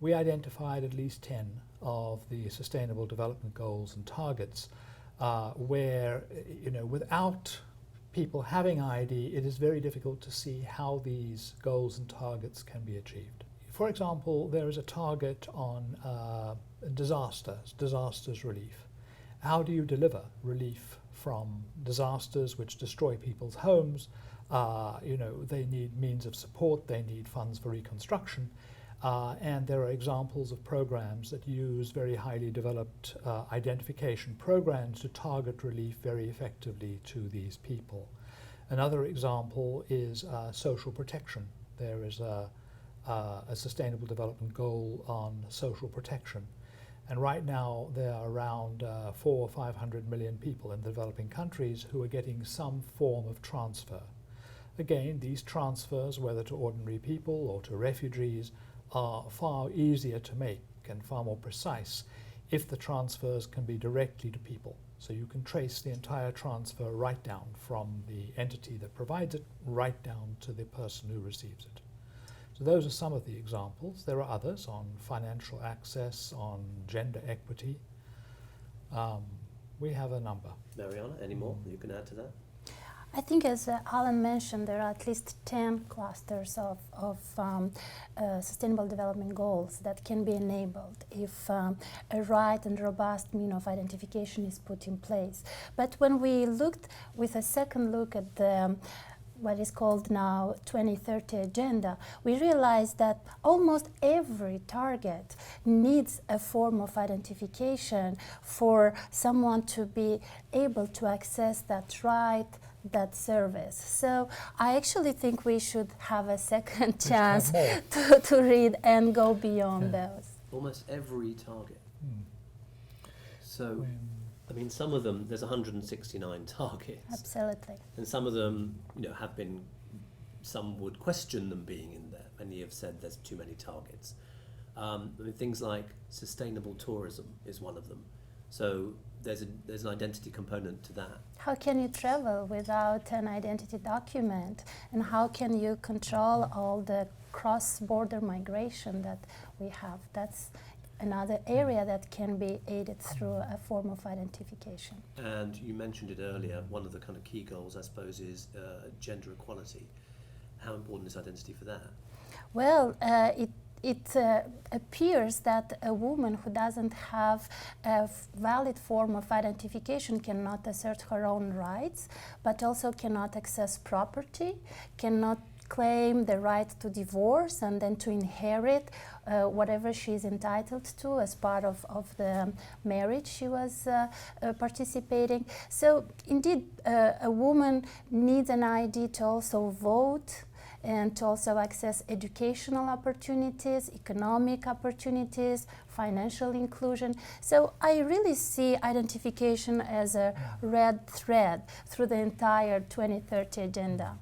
we identified at least 10 of the Sustainable Development Goals and targets where, without people having ID, it is very difficult to see how these goals and targets can be achieved. For example, there is a target on disasters relief. How do you deliver relief from disasters which destroy people's homes? They need means of support, they need funds for reconstruction, and there are examples of programs that use very highly developed identification programs to target relief very effectively to these people. Another example is social protection. There is a Sustainable Development Goal on social protection. And right now there are around 400 or 500 million people in the developing countries who are getting some form of transfer. Again, these transfers, whether to ordinary people or to refugees, are far easier to make and far more precise if the transfers can be directly to people. So you can trace the entire transfer right down from the entity that provides it right down to the person who receives it. So those are some of the examples. There are others on financial access, on gender equity. We have a number. Mariana, any more you can add to that? I think, as Alan mentioned, there are at least 10 clusters of Sustainable Development Goals that can be enabled if a right and robust mean of identification is put in place. But when we looked with a second look at the what is called now 2030 agenda, we realized that almost every target needs a form of identification for someone to be able to access that right, that service. So I actually think we should have a second chance to read and go beyond those. Almost every target. So, I mean, some of them, there's 169 targets. Absolutely. And some of them, have been, some would question them being in there. Many have said there's too many targets. Things like sustainable tourism is one of them. So there's an identity component to that. How can you travel without an identity document? And how can you control all the cross-border migration that we have? That's another area that can be aided through a form of identification. And you mentioned it earlier, one of the kind of key goals, I suppose, is gender equality. How important is identity for that? Well, it appears that a woman who doesn't have a valid form of identification cannot assert her own rights, but also cannot access property, cannot claim the right to divorce and then to inherit whatever she is entitled to as part of the marriage she was participating. So indeed, a woman needs an ID to also vote and to also access educational opportunities, economic opportunities, financial inclusion. So I really see identification as a red thread through the entire 2030 agenda.